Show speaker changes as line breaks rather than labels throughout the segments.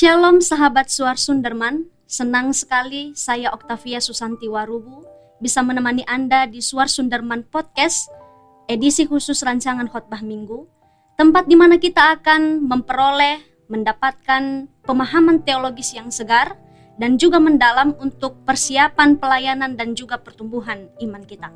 Shalom sahabat Suar Sunderman, senang sekali saya Oktavia Susanti Warubu bisa menemani Anda di Suar Sunderman Podcast, edisi khusus rancangan khotbah minggu, tempat di mana kita akan mendapatkan pemahaman teologis yang segar dan juga mendalam untuk persiapan pelayanan dan juga pertumbuhan iman kita.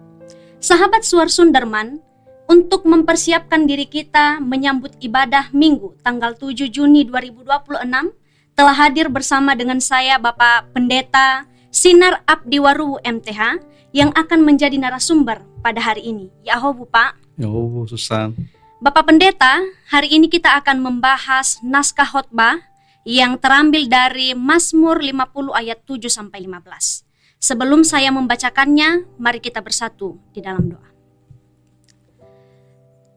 Sahabat Suar Sunderman, untuk mempersiapkan diri kita menyambut ibadah minggu tanggal 7 Juni 2026, telah hadir bersama dengan saya Bapak Pendeta Sinar Abdi Warubu MTH yang akan menjadi narasumber pada hari ini. Yahobu Pak.
Yahobu Susan.
Bapak Pendeta, hari ini kita akan membahas naskah khotbah yang terambil dari Mazmur 50 ayat 7 sampai 15. Sebelum saya membacakannya, mari kita bersatu di dalam doa.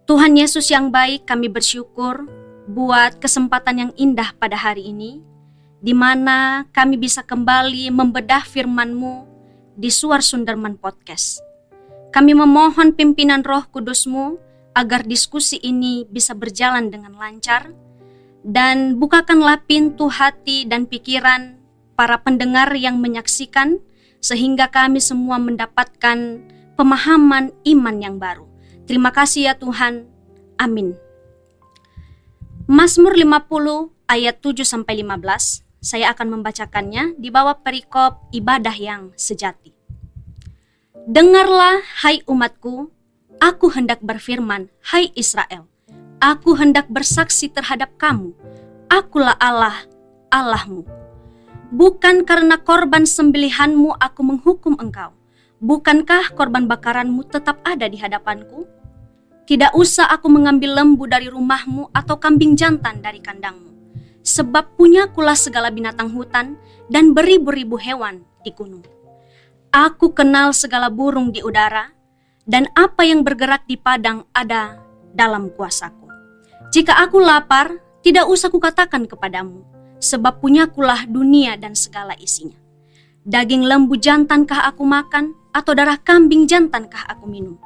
Tuhan Yesus yang baik, kami bersyukur buat kesempatan yang indah pada hari ini, di mana kami bisa kembali membedah firman-Mu di Suar Sunderman Podcast. Kami memohon pimpinan Roh Kudus-Mu agar diskusi ini bisa berjalan dengan lancar, dan bukakanlah pintu hati dan pikiran para pendengar yang menyaksikan, sehingga kami semua mendapatkan pemahaman iman yang baru. Terima kasih ya Tuhan. Amin. Mazmur 50 ayat 7 sampai 15. Saya akan membacakannya di bawah perikop ibadah yang sejati. Dengarlah hai umatku, aku hendak berfirman, hai Israel, aku hendak bersaksi terhadap kamu, akulah Allah, Allahmu. Bukan karena korban sembelihanmu aku menghukum engkau, bukankah korban bakaranmu tetap ada di hadapanku? Tidak usah aku mengambil lembu dari rumahmu atau kambing jantan dari kandangmu. Sebab punyakulah segala binatang hutan dan beribu-ribu hewan di gunung. Aku kenal segala burung di udara, dan apa yang bergerak di padang ada dalam kuasaku. Jika aku lapar, tidak usah kukatakan kepadamu, sebab punyakulah dunia dan segala isinya. Daging lembu jantankah aku makan, atau darah kambing jantankah aku minum?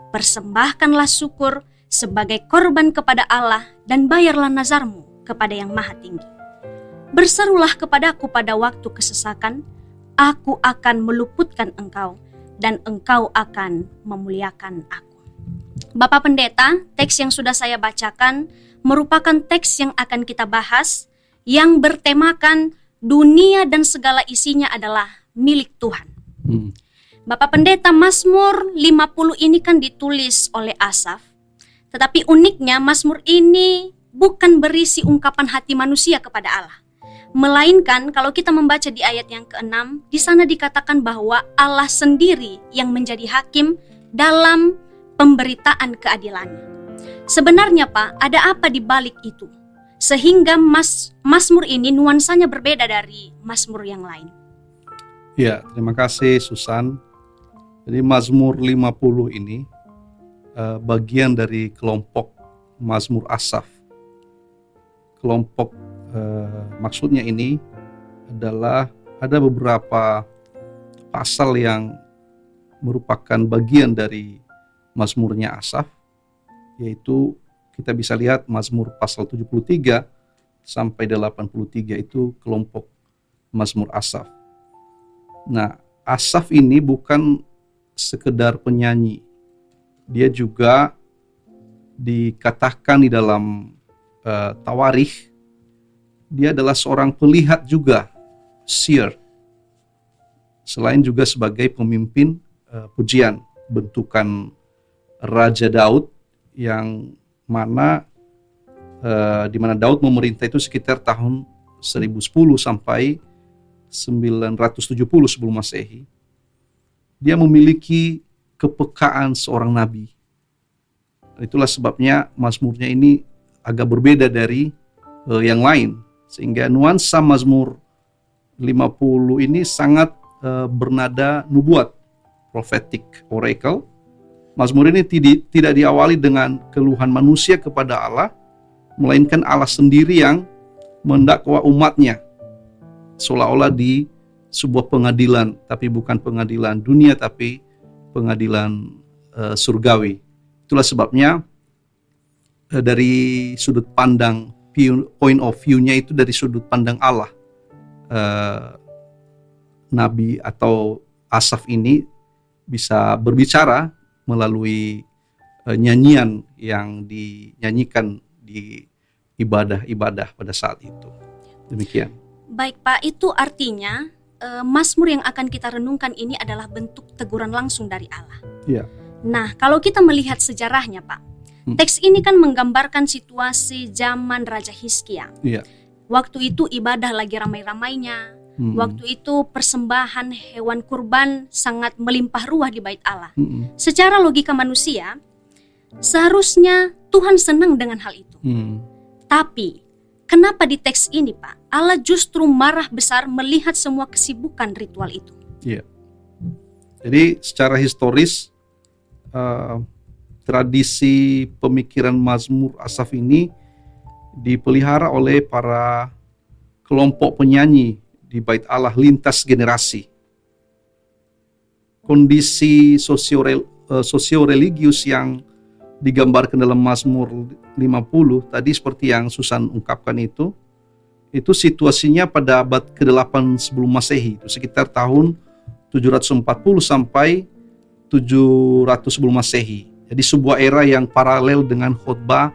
Persembahkanlah syukur sebagai korban kepada Allah dan bayarlah nazarmu kepada yang maha tinggi. Berserulah kepadaku pada waktu kesesakan, aku akan meluputkan engkau dan engkau akan memuliakan aku. Bapak Pendeta, teks yang sudah saya bacakan merupakan teks yang akan kita bahas yang bertemakan dunia dan segala isinya adalah milik Tuhan. Bapak Pendeta, Mazmur 50 ini kan ditulis oleh Asaf, tetapi uniknya Mazmur ini bukan berisi ungkapan hati manusia kepada Allah. Melainkan kalau kita membaca di ayat yang ke-6, di sana dikatakan bahwa Allah sendiri yang menjadi hakim dalam pemberitaan keadilannya. Sebenarnya Pak, ada apa di balik itu? Sehingga Mazmur ini nuansanya berbeda dari Mazmur yang lain.
Ya, terima kasih Susan. Jadi Mazmur 50 ini bagian dari kelompok Mazmur Asaf. Kelompok maksudnya ini adalah ada beberapa pasal yang merupakan bagian dari Mazmurnya Asaf, yaitu kita bisa lihat Mazmur pasal 73 sampai 83 itu kelompok Mazmur Asaf. Nah, Asaf ini bukan sekedar penyanyi, dia juga dikatakan di dalam Tawarikh, dia adalah seorang pelihat juga, seer, selain juga sebagai pemimpin pujian, bentukan Raja Daud yang mana di mana Daud memerintah itu sekitar tahun 1010 sampai 970 sebelum Masehi. Dia memiliki kepekaan seorang nabi. Itulah sebabnya Mazmurnya ini agak berbeda dari yang lain. Sehingga nuansa Mazmur 50 ini sangat bernada nubuat, prophetic oracle. Mazmur ini tidak diawali dengan keluhan manusia kepada Allah, melainkan Allah sendiri yang mendakwa umatnya. Seolah-olah di sebuah pengadilan, tapi bukan pengadilan dunia, tapi pengadilan surgawi. Itulah sebabnya dari sudut pandang point of view-nya itu dari sudut pandang Allah. Nabi atau Asaf ini bisa berbicara melalui nyanyian yang dinyanyikan di ibadah-ibadah pada saat itu. Demikian.
Baik Pak, itu artinya Mazmur yang akan kita renungkan ini adalah bentuk teguran langsung dari Allah.
Ya.
Nah, kalau kita melihat sejarahnya Pak, teks ini kan menggambarkan situasi zaman Raja Hizkia.
Iya.
Waktu itu ibadah lagi ramai-ramainya. Waktu itu persembahan hewan kurban sangat melimpah ruah di bait Allah. Secara logika manusia, seharusnya Tuhan senang dengan hal itu. Tapi, kenapa di teks ini Pak, Allah justru marah besar melihat semua kesibukan ritual itu?
Iya. Jadi secara historis, tradisi pemikiran Mazmur Asaf ini dipelihara oleh para kelompok penyanyi di bait Allah lintas generasi. Kondisi sosio-religius yang digambarkan dalam Mazmur 50 tadi seperti yang Susan ungkapkan itu situasinya pada abad ke-8 sebelum Masehi, itu sekitar tahun 740 sampai 700 sebelum Masehi. Jadi sebuah era yang paralel dengan khotbah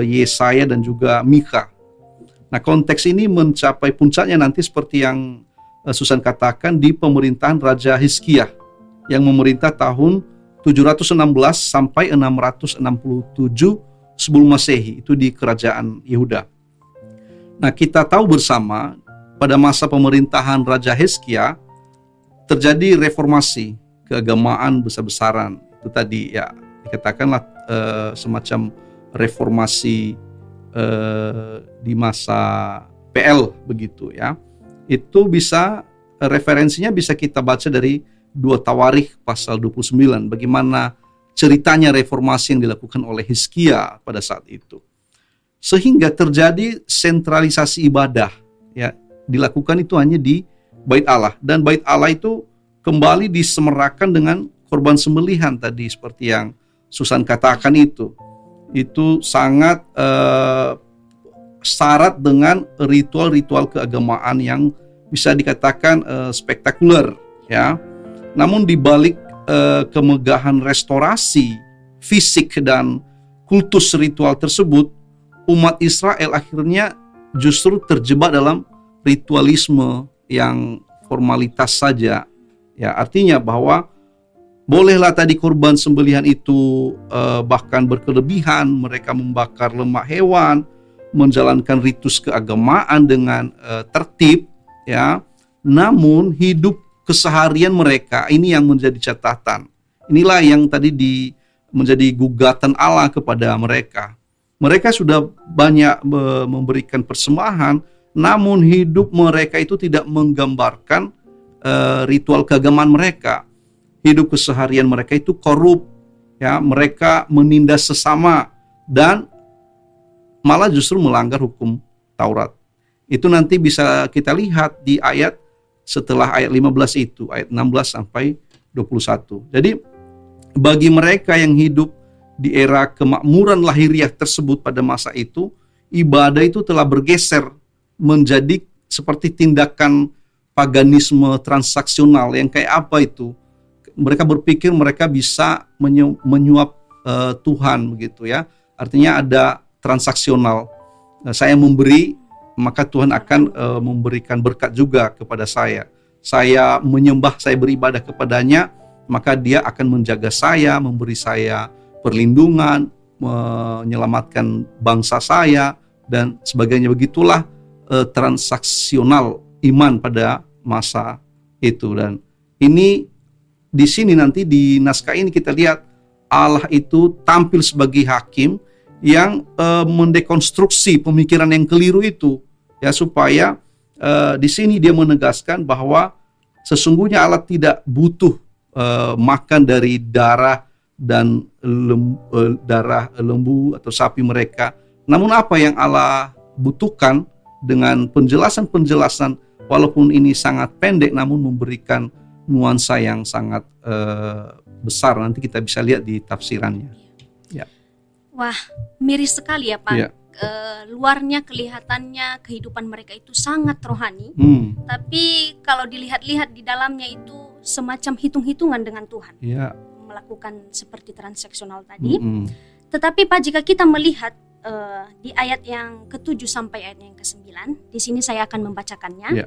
Yesaya dan juga Mika. Nah, konteks ini mencapai puncaknya nanti seperti yang Susan katakan di pemerintahan Raja Hizkia yang memerintah tahun 716 sampai 667 sebelum Masehi, itu di kerajaan Yehuda. Nah, kita tahu bersama pada masa pemerintahan Raja Hizkia terjadi reformasi keagamaan besar-besaran. Itu tadi ya dikatakanlah semacam reformasi di masa PL begitu ya. Itu bisa referensinya bisa kita baca dari 2 Tawarikh pasal 29, bagaimana ceritanya reformasi yang dilakukan oleh Hizkia pada saat itu. Sehingga terjadi sentralisasi ibadah ya, dilakukan itu hanya di bait Allah, dan bait Allah itu kembali disemerakan dengan korban sembelihan tadi seperti yang Susan katakan itu sangat syarat dengan ritual-ritual keagamaan yang bisa dikatakan spektakuler ya. Namun di balik kemegahan restorasi fisik dan kultus ritual tersebut, umat Israel akhirnya justru terjebak dalam ritualisme yang formalitas saja. Ya, artinya bahwa bolehlah tadi korban sembelihan itu bahkan berkelebihan, mereka membakar lemak hewan, menjalankan ritus keagamaan dengan tertib ya. Namun hidup keseharian mereka ini yang menjadi catatan. Inilah yang tadi menjadi gugatan Allah kepada mereka. Mereka sudah banyak memberikan persembahan, namun hidup mereka itu tidak menggambarkan ritual keagamaan mereka. Hidup keseharian mereka itu korup, ya, mereka menindas sesama dan malah justru melanggar hukum Taurat. Itu nanti bisa kita lihat di ayat setelah ayat 15 itu, ayat 16 sampai 21. Jadi bagi mereka yang hidup di era kemakmuran lahiriah tersebut pada masa itu, ibadah itu telah bergeser menjadi seperti tindakan paganisme transaksional yang kayak apa itu? Mereka berpikir mereka bisa menyuap Tuhan begitu ya. Artinya ada transaksional. Saya memberi, maka Tuhan akan memberikan berkat juga kepada saya. Saya menyembah, saya beribadah kepadanya, maka Dia akan menjaga saya, memberi saya perlindungan, menyelamatkan bangsa saya dan sebagainya. Begitulah transaksional iman pada masa itu. Dan ini di sini nanti di naskah ini kita lihat Allah itu tampil sebagai hakim yang mendekonstruksi pemikiran yang keliru itu ya, supaya di sini dia menegaskan bahwa sesungguhnya Allah tidak butuh makan dari darah dan darah lembu atau sapi mereka. Namun apa yang Allah butuhkan dengan penjelasan-penjelasan walaupun ini sangat pendek namun memberikan nuansa yang sangat besar. Nanti kita bisa lihat di tafsirannya. Ya.
Wah, miris sekali ya Pak.
Ya.
luarnya kelihatannya kehidupan mereka itu sangat rohani, tapi kalau dilihat-lihat di dalamnya itu semacam hitung-hitungan dengan Tuhan, melakukan seperti transaksional tadi. Tetapi Pak, jika kita melihat di ayat yang ke-7 sampai ayat yang ke-9, di sini saya akan membacakannya.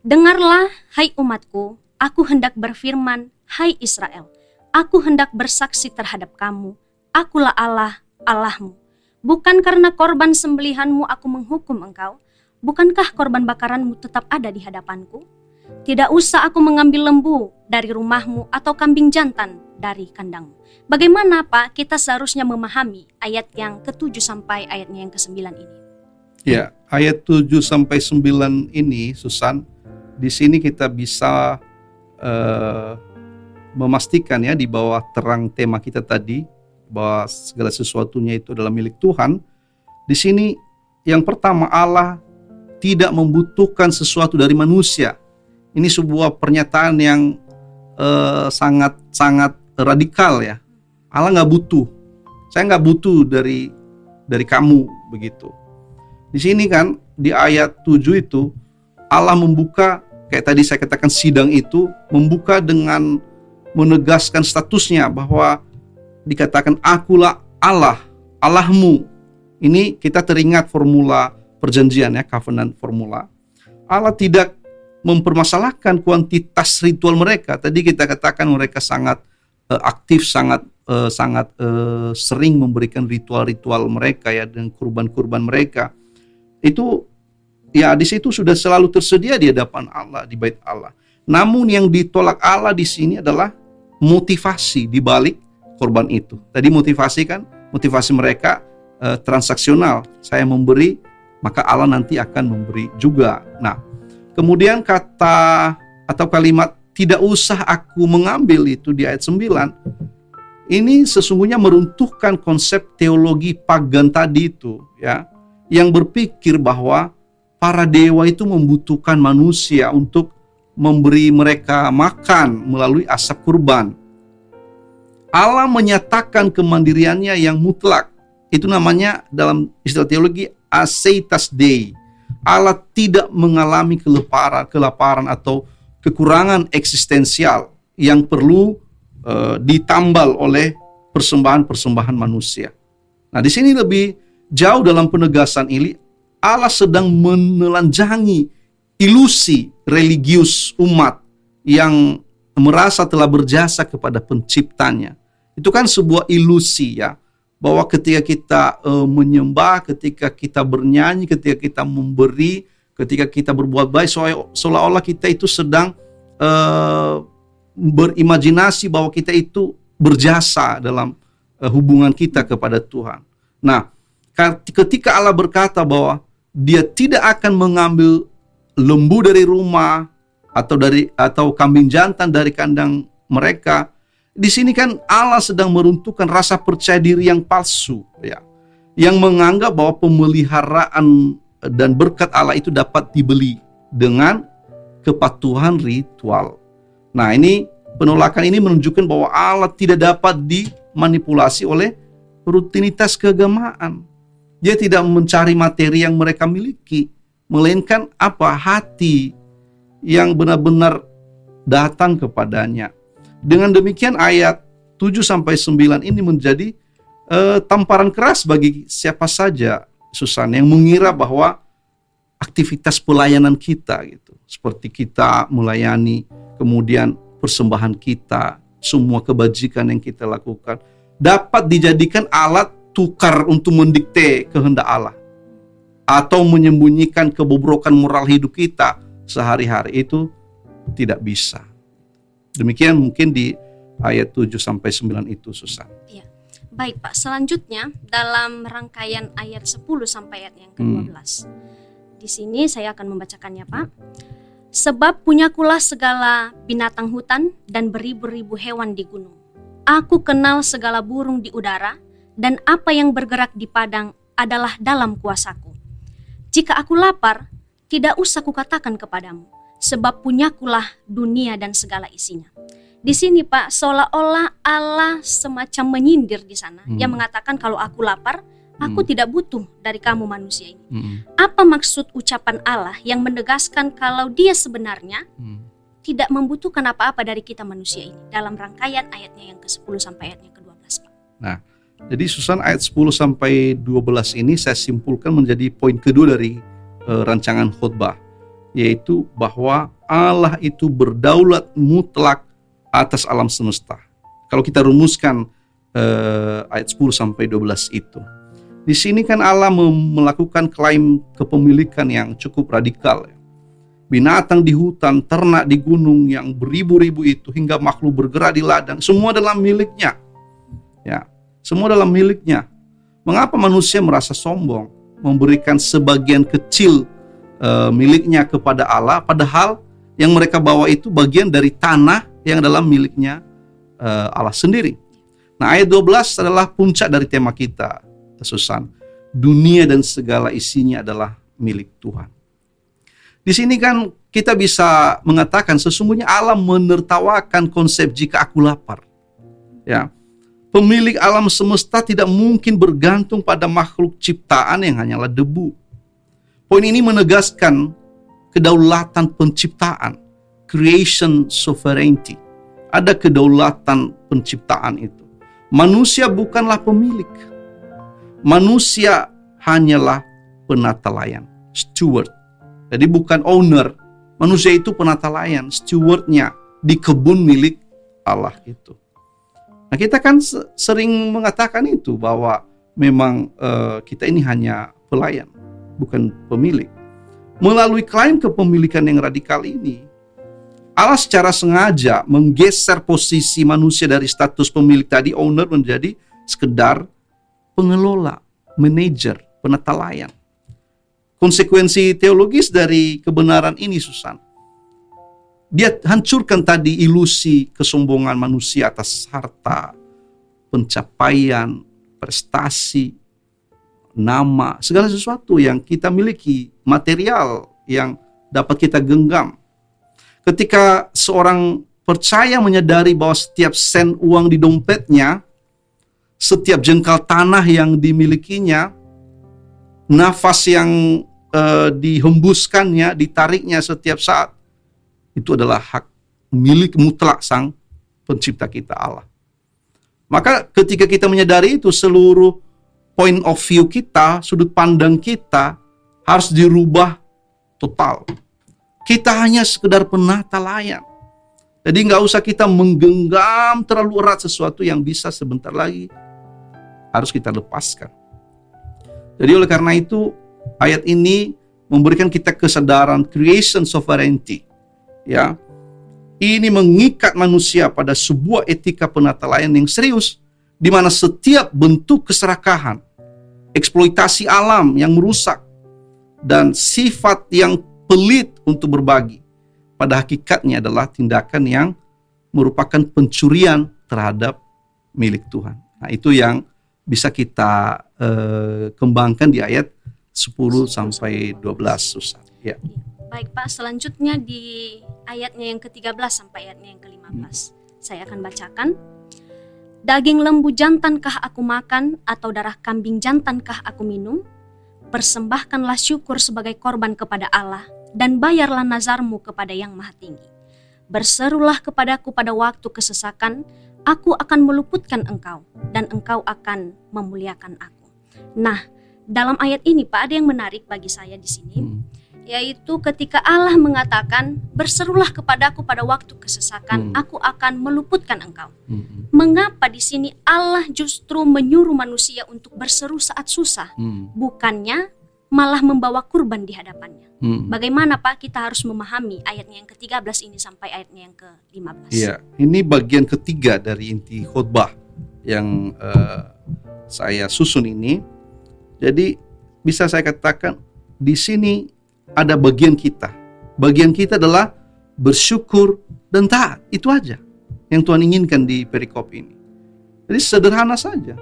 Dengarlah, hai umatku, aku hendak berfirman, hai Israel, aku hendak bersaksi terhadap kamu, akulah Allah, Allahmu. Bukan karena korban sembelihanmu aku menghukum engkau, bukankah korban bakaranmu tetap ada di hadapanku? Tidak usah aku mengambil lembu dari rumahmu atau kambing jantan dari kandangmu. Bagaimana Pak kita seharusnya memahami ayat yang ke-7 sampai ayatnya yang ke-9 ini?
Ya, ayat 7 sampai 9 ini, Susan, di sini kita bisa memastikan ya, di bawah terang tema kita tadi, bahwa segala sesuatunya itu adalah milik Tuhan. Di sini yang pertama, Allah tidak membutuhkan sesuatu dari manusia. Ini sebuah pernyataan yang sangat radikal ya. Allah nggak butuh. Saya nggak butuh dari kamu begitu. Di sini kan di ayat 7 itu Allah membuka, kayak tadi saya katakan, sidang itu membuka dengan menegaskan statusnya bahwa dikatakan akulah Allah, Allahmu. Ini kita teringat formula perjanjian ya, covenant formula. Allah tidak mempermasalahkan kuantitas ritual mereka. Tadi kita katakan mereka sangat aktif, sangat sering memberikan ritual-ritual mereka ya, dan kurban-kurban mereka. Itu ya, di situ sudah selalu tersedia di hadapan Allah, di bait Allah. Namun yang ditolak Allah di sini adalah motivasi di balik korban itu. Tadi motivasi mereka transaksional. Saya memberi, maka Allah nanti akan memberi juga. Nah, kemudian kata atau kalimat tidak usah aku mengambil itu di ayat 9. Ini sesungguhnya meruntuhkan konsep teologi pagan tadi itu ya, yang berpikir bahwa para dewa itu membutuhkan manusia untuk memberi mereka makan melalui asap kurban. Allah menyatakan kemandiriannya yang mutlak. Itu namanya dalam istilah teologi aseitas dei. Allah tidak mengalami kelaparan atau kekurangan eksistensial yang perlu ditambal oleh persembahan-persembahan manusia. Nah, di sini lebih jauh dalam penegasan ini, Allah sedang menelanjangi ilusi religius umat yang merasa telah berjasa kepada penciptanya. Itu kan sebuah ilusi ya, bahwa ketika kita menyembah, ketika kita bernyanyi, ketika kita memberi, ketika kita berbuat baik, seolah-olah kita itu sedang berimajinasi bahwa kita itu berjasa dalam hubungan kita kepada Tuhan. Nah, ketika Allah berkata bahwa Dia tidak akan mengambil lembu dari rumah atau kambing jantan dari kandang mereka, di sini kan Allah sedang meruntuhkan rasa percaya diri yang palsu ya, yang menganggap bahwa pemeliharaan dan berkat Allah itu dapat dibeli dengan kepatuhan ritual. Nah, ini penolakan ini menunjukkan bahwa Allah tidak dapat dimanipulasi oleh rutinitas keagamaan. Dia tidak mencari materi yang mereka miliki, melainkan hati yang benar-benar datang kepadanya. Dengan demikian ayat 7-9 ini menjadi tamparan keras bagi siapa saja, Susan, yang mengira bahwa aktivitas pelayanan kita gitu, seperti kita melayani, kemudian persembahan kita, semua kebajikan yang kita lakukan dapat dijadikan alat tukar untuk mendikte kehendak Allah atau menyembunyikan kebobrokan moral hidup kita sehari-hari. Itu tidak bisa. Demikian mungkin di ayat 7-9 itu, Susan.
Iya. Baik Pak, selanjutnya dalam rangkaian ayat 10 sampai ayat yang ke-12. Di sini saya akan membacakannya, Pak. Sebab punyakulah segala binatang hutan dan beribu-ribu hewan di gunung. Aku kenal segala burung di udara, dan apa yang bergerak di padang adalah dalam kuasaku. Jika aku lapar, tidak usah kukatakan kepadamu, sebab punyakulah dunia dan segala isinya. Di sini Pak, seolah-olah Allah semacam menyindir di sana. Yang mengatakan kalau aku lapar, Aku tidak butuh dari kamu manusia ini.
Hmm.
Apa maksud ucapan Allah yang menegaskan kalau dia sebenarnya tidak membutuhkan apa-apa dari kita manusia ini? Dalam rangkaian ayatnya yang ke-10 sampai ayatnya ke-12, Pak.
Nah, jadi Susan, ayat 10 sampai 12 ini saya simpulkan menjadi poin kedua dari rancangan khotbah, yaitu bahwa Allah itu berdaulat mutlak atas alam semesta. Kalau kita rumuskan ayat 10 sampai 12 itu, di sini kan Allah melakukan klaim kepemilikan yang cukup radikal. Binatang di hutan, ternak di gunung yang beribu-ribu itu, hingga makhluk bergerak di ladang, semua dalam miliknya. Ya, semua dalam miliknya. Mengapa manusia merasa sombong memberikan sebagian kecil miliknya kepada Allah, padahal yang mereka bawa itu bagian dari tanah yang dalam miliknya Allah sendiri. Nah, ayat 12 adalah puncak dari tema kita, Susan. Dunia dan segala isinya adalah milik Tuhan. Di sini kan kita bisa mengatakan sesungguhnya Allah menertawakan konsep jika aku lapar. Ya. Pemilik alam semesta tidak mungkin bergantung pada makhluk ciptaan yang hanyalah debu. Poin ini menegaskan kedaulatan penciptaan, creation sovereignty. Ada kedaulatan penciptaan itu. Manusia bukanlah pemilik. Manusia hanyalah penata layan, steward. Jadi bukan owner. Manusia itu penata layan, stewardnya di kebun milik Allah itu. Nah, kita kan sering mengatakan itu bahwa memang kita ini hanya pelayan, bukan pemilik. Melalui klaim kepemilikan yang radikal ini, Allah secara sengaja menggeser posisi manusia dari status pemilik tadi, owner, menjadi sekedar pengelola, manajer, penata layan. Konsekuensi teologis dari kebenaran ini, Susan, dia hancurkan tadi ilusi kesombongan manusia atas harta, pencapaian, prestasi, nama, segala sesuatu yang kita miliki, material yang dapat kita genggam. Ketika seorang percaya menyadari bahwa setiap sen uang di dompetnya, setiap jengkal tanah yang dimilikinya, nafas yang dihembuskannya, ditariknya setiap saat, itu adalah hak milik mutlak Sang Pencipta kita, Allah. Maka ketika kita menyadari itu, seluruh point of view kita, sudut pandang kita harus dirubah total. Kita hanya sekedar penata layan. Jadi nggak usah kita menggenggam terlalu erat sesuatu yang bisa sebentar lagi harus kita lepaskan. Jadi oleh karena itu, ayat ini memberikan kita kesadaran creation sovereignty. Ya, ini mengikat manusia pada sebuah etika penata layan yang serius, di mana setiap bentuk keserakahan, eksploitasi alam yang merusak, dan sifat yang pelit untuk berbagi, pada hakikatnya adalah tindakan yang merupakan pencurian terhadap milik Tuhan. Nah, itu yang bisa kita kembangkan di ayat 10 sampai 12, Susan. Ya.
Baik, Pak, selanjutnya di ayatnya yang ke-13 sampai ayatnya yang ke-15. Saya akan bacakan. Daging lembu jantankah aku makan, atau darah kambing jantankah aku minum? Persembahkanlah syukur sebagai korban kepada Allah, dan bayarlah nazarmu kepada Yang Maha Tinggi. Berserulah kepadaku pada waktu kesesakan, aku akan meluputkan engkau, dan engkau akan memuliakan aku. Nah, dalam ayat ini, Pak, ada yang menarik bagi saya di sini, yaitu ketika Allah mengatakan, berserulah kepadaku pada waktu kesesakan, aku akan meluputkan engkau. Mengapa di sini Allah justru menyuruh manusia untuk berseru saat susah, bukannya malah membawa kurban di hadapannya? Bagaimana, Pak, kita harus memahami ayatnya yang ke-13 ini sampai ayatnya yang ke-15?
Iya, ini bagian ketiga dari inti khotbah yang saya susun ini. Jadi bisa saya katakan di sini ada bagian kita. Bagian kita adalah bersyukur dan taat. Itu aja yang Tuhan inginkan di perikop ini. Jadi sederhana saja.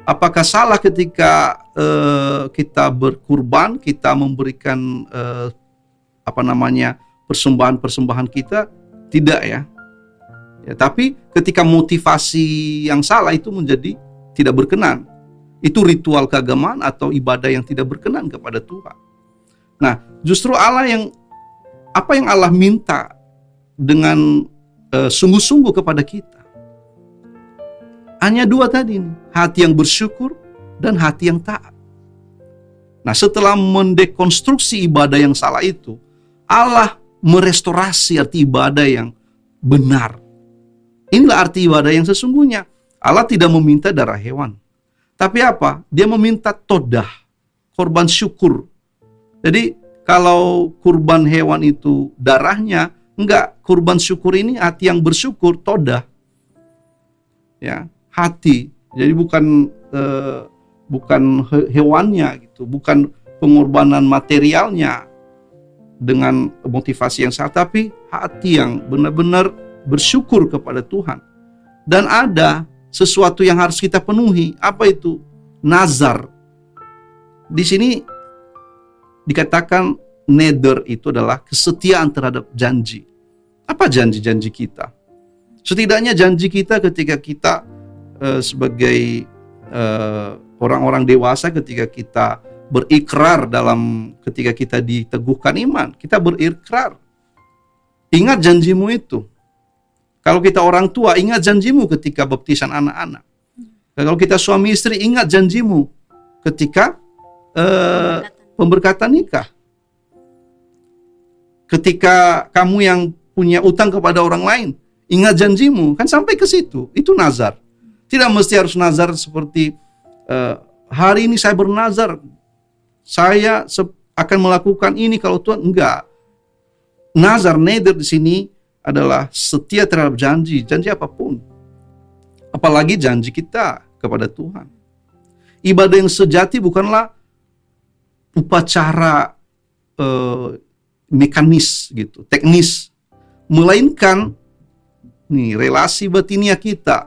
Apakah salah ketika kita berkurban, kita memberikan persembahan-persembahan kita? Tidak, ya. Tapi ketika motivasi yang salah itu menjadi tidak berkenan. Itu ritual keagamaan atau ibadah yang tidak berkenan kepada Tuhan. Nah, justru apa yang Allah minta dengan sungguh-sungguh kepada kita, hanya dua tadi nih, hati yang bersyukur dan hati yang taat. Nah, setelah mendekonstruksi ibadah yang salah itu, Allah merestorasi arti ibadah yang benar. Inilah arti ibadah yang sesungguhnya. Allah tidak meminta darah hewan. Tapi apa? Dia meminta todah, korban syukur. Jadi kalau kurban hewan itu darahnya, enggak, kurban syukur ini hati yang bersyukur, todah. Ya, hati. Jadi bukan hewannya gitu, bukan pengorbanan materialnya dengan motivasi yang salah, tapi hati yang benar-benar bersyukur kepada Tuhan. Dan ada sesuatu yang harus kita penuhi. Apa itu? Nazar. Di sini dikatakan nether itu adalah kesetiaan terhadap janji. Apa janji-janji kita? Setidaknya janji kita ketika kita sebagai orang-orang dewasa, ketika kita berikrar ketika kita diteguhkan iman, kita berikrar. Ingat janjimu itu. Kalau kita orang tua, ingat janjimu ketika baptisan anak-anak. Kalau kita suami istri, ingat janjimu ketika pemberkatan nikah. Ketika kamu yang punya utang kepada orang lain, ingat janjimu. Kan sampai ke situ. Itu nazar. Tidak mesti harus nazar seperti hari ini saya bernazar, saya akan melakukan ini kalau Tuhan. Enggak. Nazar, nether di sini adalah setia terhadap janji apapun. Apalagi janji kita kepada Tuhan. Ibadah yang sejati bukanlah upacara mekanis gitu, teknis, melainkan relasi batinia kita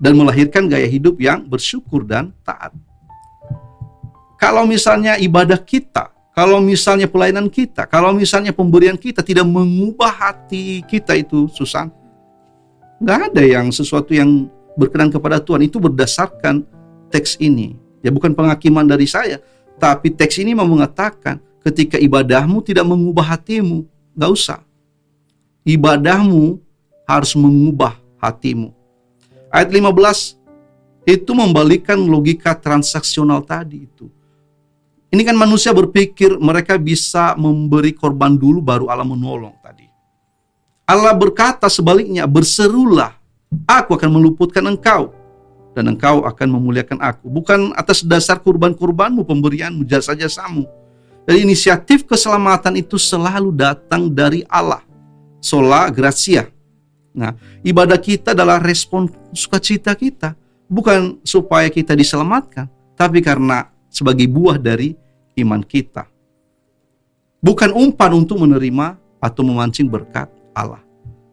dan melahirkan gaya hidup yang bersyukur dan taat. Kalau misalnya ibadah kita, kalau misalnya pelayanan kita, kalau misalnya pemberian kita tidak mengubah hati kita itu, Susan, nggak ada yang sesuatu yang berkenan kepada Tuhan. Itu berdasarkan teks ini. Ya bukan penghakiman dari saya, tapi teks ini mau mengatakan ketika ibadahmu tidak mengubah hatimu, nggak usah. Ibadahmu harus mengubah hatimu. Ayat 15 itu membalikkan logika transaksional tadi itu. Ini kan manusia berpikir mereka bisa memberi korban dulu baru Allah menolong tadi. Allah berkata sebaliknya, berserulah, aku akan meluputkan engkau dan engkau akan memuliakan aku. Bukan atas dasar kurban-kurbanmu, pemberianmu, jasa-jasamu. Jadi inisiatif keselamatan itu selalu datang dari Allah. Sola gratia. Nah, ibadah kita adalah respon sukacita kita. Bukan supaya kita diselamatkan, tapi karena sebagai buah dari iman kita. Bukan umpan untuk menerima atau memancing berkat Allah.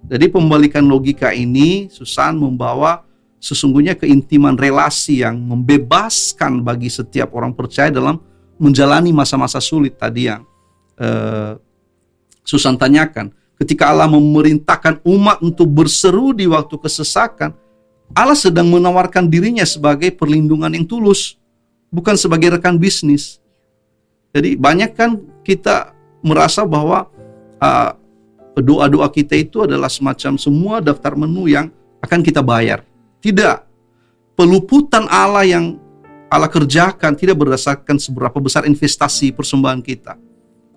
Jadi pembalikan logika ini, Susan, membawa sesungguhnya keintiman relasi yang membebaskan bagi setiap orang percaya dalam menjalani masa-masa sulit tadi yang Susan tanyakan. Ketika Allah memerintahkan umat untuk berseru di waktu kesesakan, Allah sedang menawarkan dirinya sebagai perlindungan yang tulus, bukan sebagai rekan bisnis. Jadi banyak kan kita merasa bahwa doa-doa kita itu adalah semacam semua daftar menu yang akan kita bayar. Tidak. Peluputan Allah yang Allah kerjakan tidak berdasarkan seberapa besar investasi persembahan kita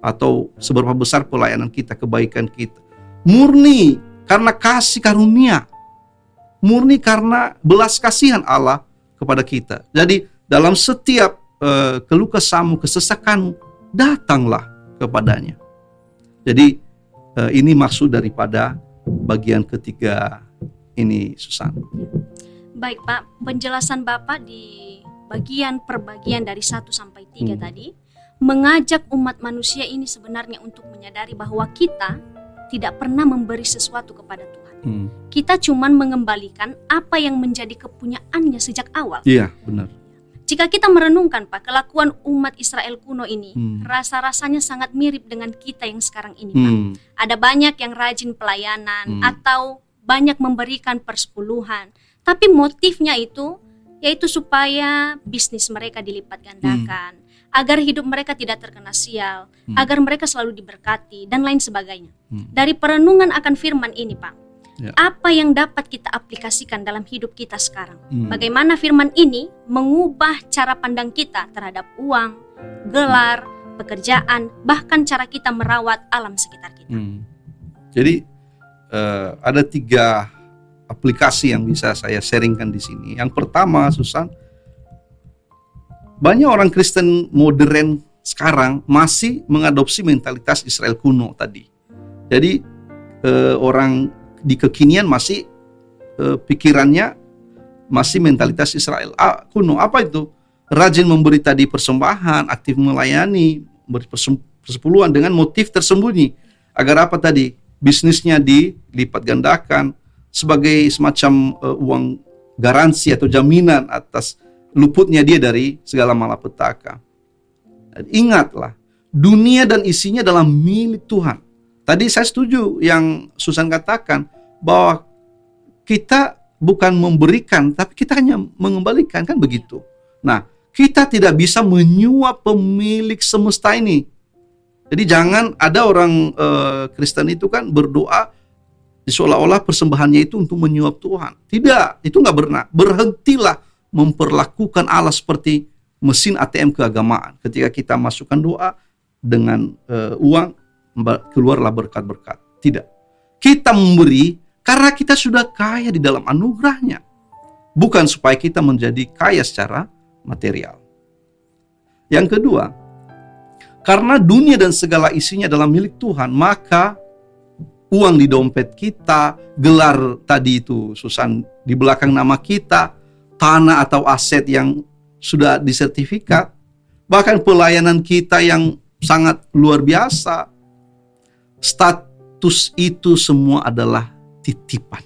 atau seberapa besar pelayanan kita, kebaikan kita. Murni karena kasih karunia. Murni karena belas kasihan Allah kepada kita. Jadi dalam setiap keluh kesahmu, kesesakanmu, datanglah kepadanya. Jadi ini maksud daripada bagian ketiga ini, Susan.
Baik Pak, penjelasan Bapak di bagian per bagian dari 1 sampai 3 tadi mengajak umat manusia ini sebenarnya untuk menyadari bahwa kita tidak pernah memberi sesuatu kepada Tuhan. Kita cuman mengembalikan apa yang menjadi kepunyaannya sejak awal.
Iya, benar.
Jika kita merenungkan Pak, kelakuan umat Israel kuno ini, rasa-rasanya sangat mirip dengan kita yang sekarang ini Pak. Ada banyak yang rajin pelayanan atau banyak memberikan persepuluhan, tapi motifnya itu yaitu supaya bisnis mereka dilipat gandakan, agar hidup mereka tidak terkena sial, agar mereka selalu diberkati, dan lain sebagainya. Dari perenungan akan firman ini, Pak, apa yang dapat kita aplikasikan dalam hidup kita sekarang? Bagaimana firman ini mengubah cara pandang kita terhadap uang, gelar, pekerjaan, bahkan cara kita merawat alam sekitar kita.
Jadi ada 3 aplikasi yang bisa saya sharingkan di sini. Yang pertama, Susan, banyak orang Kristen modern sekarang masih mengadopsi mentalitas Israel kuno tadi. Jadi orang di kekinian masih pikirannya masih mentalitas Israel kuno. Apa itu? Rajin memberi tadi persembahan, aktif melayani, memberi persepuluhan dengan motif tersembunyi. Agar apa tadi? Bisnisnya dilipat gandakan sebagai semacam uang garansi atau jaminan atas luputnya dia dari segala malapetaka. Dan ingatlah, dunia dan isinya adalah milik Tuhan. Tadi saya setuju yang Susan katakan bahwa kita bukan memberikan, tapi kita hanya mengembalikan, kan begitu. Nah, kita tidak bisa menyuap pemilik semesta ini. Jadi jangan ada orang Kristen itu kan berdoa seolah-olah persembahannya itu untuk menyuap Tuhan. Tidak, itu nggak benar. Berhentilah memperlakukan Allah seperti mesin ATM keagamaan. Ketika kita masukkan doa dengan uang, keluarlah berkat-berkat. Tidak. Kita memberi karena kita sudah kaya di dalam anugerahnya. Bukan supaya kita menjadi kaya secara material. Yang kedua, karena dunia dan segala isinya adalah milik Tuhan, maka uang di dompet kita, gelar tadi itu, Susan, di belakang nama kita, tanah atau aset yang sudah disertifikat, bahkan pelayanan kita yang sangat luar biasa, status itu semua adalah titipan.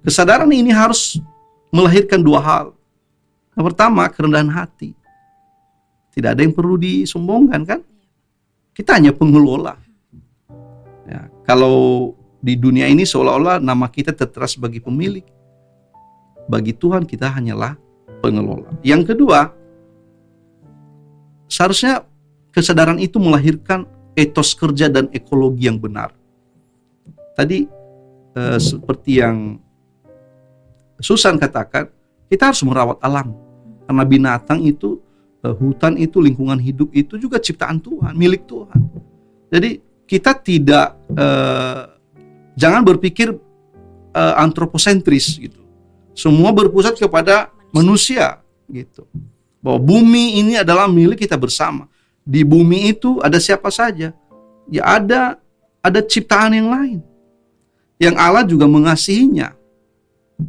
Kesadaran ini harus melahirkan 2 hal. Yang pertama, kerendahan hati. Tidak ada yang perlu disombongkan, kan? Kita hanya pengelola. Ya, kalau di dunia ini seolah-olah nama kita tertera sebagai pemilik, bagi Tuhan kita hanyalah pengelola. Yang kedua, seharusnya kesadaran itu melahirkan etos kerja dan ekologi yang benar. Tadi seperti yang Susan katakan, kita harus merawat alam. Karena binatang itu, hutan itu, lingkungan hidup itu juga ciptaan Tuhan, milik Tuhan. Jadi kita tidak, jangan berpikir antroposentris gitu. Semua berpusat kepada manusia gitu. Bahwa bumi ini adalah milik kita bersama. Di bumi itu ada siapa saja? Ya ada ciptaan yang lain. Yang Allah juga mengasihinya.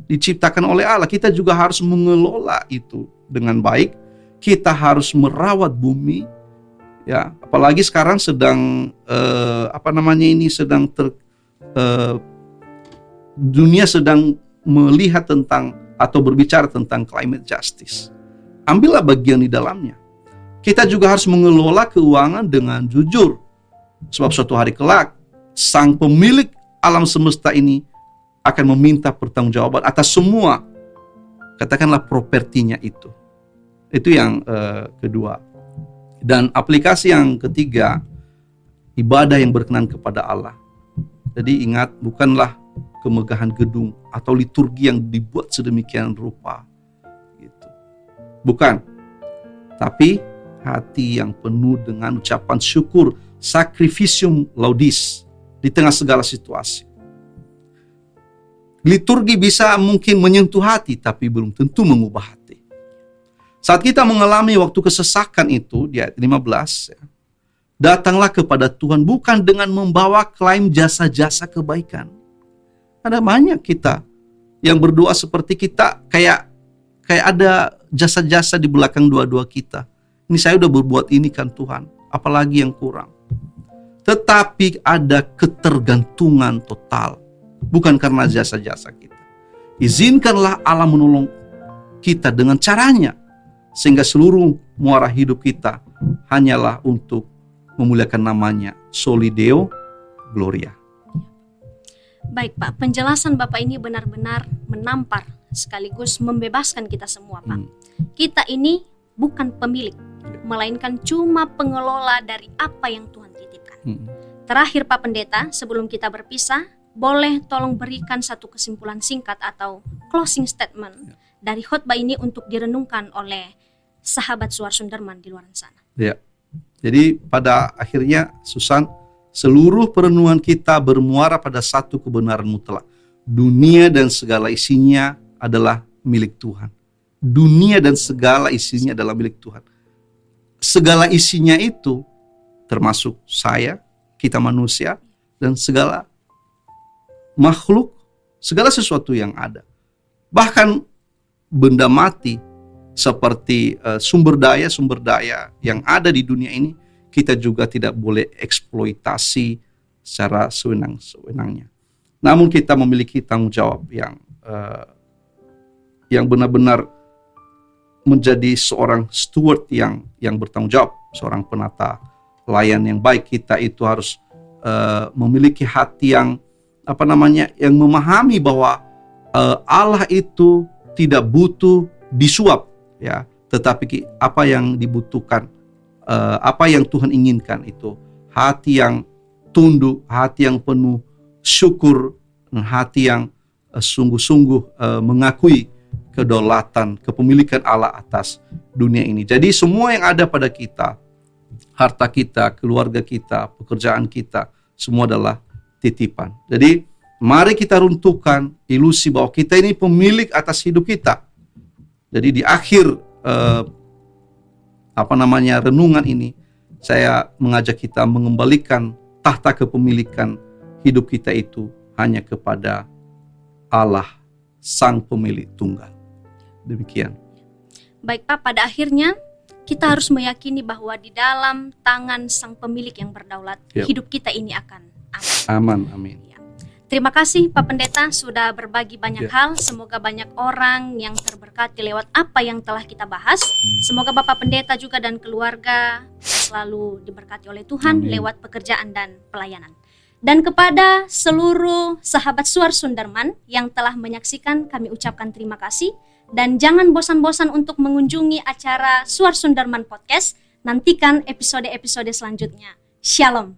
Diciptakan oleh Allah. Kita juga harus mengelola itu dengan baik. Kita harus merawat bumi. Ya, apalagi sekarang sedang dunia sedang melihat tentang atau berbicara tentang climate justice. Ambillah bagian di dalamnya. Kita juga harus mengelola keuangan dengan jujur. Sebab suatu hari kelak, sang pemilik alam semesta ini akan meminta pertanggungjawaban atas semua, katakanlah, propertinya itu. Itu yang kedua. Dan aplikasi yang ketiga, ibadah yang berkenan kepada Allah. Jadi ingat, bukanlah kemegahan gedung atau liturgi yang dibuat sedemikian rupa gitu. Bukan. Tapi hati yang penuh dengan ucapan syukur, sacrificium laudis di tengah segala situasi. Liturgi bisa mungkin menyentuh hati, tapi belum tentu mengubah hati. Saat kita mengalami waktu kesesakan itu, di ayat 15, ya, datanglah kepada Tuhan bukan dengan membawa klaim jasa-jasa kebaikan. Ada banyak kita yang berdoa seperti kita kayak ada jasa-jasa di belakang doa-doa kita. Ini saya udah berbuat ini kan Tuhan, apalagi yang kurang. Tetapi ada ketergantungan total, bukan karena jasa-jasa kita. Izinkanlah Allah menolong kita dengan caranya, sehingga seluruh muara hidup kita hanyalah untuk memuliakan namanya, Soli Deo Gloria.
Baik Pak, penjelasan Bapak ini benar-benar menampar sekaligus membebaskan kita semua, Pak. Kita ini bukan pemilik, melainkan cuma pengelola dari apa yang Tuhan titipkan. Terakhir Pak Pendeta, sebelum kita berpisah, boleh tolong berikan satu kesimpulan singkat atau closing statement dari khotbah ini untuk direnungkan oleh sahabat Suar Sunderman di luar sana.
Ya. Jadi pada akhirnya Susan, seluruh perenungan kita bermuara pada satu kebenaran mutlak. Dunia dan segala isinya adalah milik Tuhan. Dunia dan segala isinya adalah milik Tuhan. Segala isinya itu termasuk saya, kita manusia, dan segala makhluk, segala sesuatu yang ada. Bahkan benda mati seperti sumber daya yang ada di dunia ini, kita juga tidak boleh eksploitasi secara sewenang-wenangnya. Namun kita memiliki tanggung jawab yang benar-benar menjadi seorang steward yang bertanggung jawab, seorang penata layan yang baik. Kita itu harus memiliki hati yang yang memahami bahwa Allah itu tidak butuh disuap, ya, tetapi apa yang dibutuhkan, apa yang Tuhan inginkan itu hati yang tunduk, hati yang penuh syukur, dan hati yang sungguh-sungguh mengakui kedaulatan, kepemilikan Allah atas dunia ini. Jadi semua yang ada pada kita, harta kita, keluarga kita, pekerjaan kita, semua adalah titipan. Jadi mari kita runtuhkan ilusi bahwa kita ini pemilik atas hidup kita. Jadi di akhir renungan ini, saya mengajak kita mengembalikan tahta kepemilikan hidup kita itu hanya kepada Allah, Sang Pemilik Tunggal. Demikian.
Baik Pak, pada akhirnya kita harus meyakini bahwa di dalam tangan Sang Pemilik yang berdaulat, hidup kita ini akan aman.
Amin.
Terima kasih Pak Pendeta sudah berbagi banyak hal. Semoga banyak orang yang terberkati lewat apa yang telah kita bahas. Semoga Bapak Pendeta juga dan keluarga selalu diberkati oleh Tuhan lewat pekerjaan dan pelayanan. Dan kepada seluruh sahabat Suar Sunderman yang telah menyaksikan, kami ucapkan terima kasih. Dan jangan bosan-bosan untuk mengunjungi acara Suar Sunderman Podcast. Nantikan episode-episode selanjutnya. Shalom.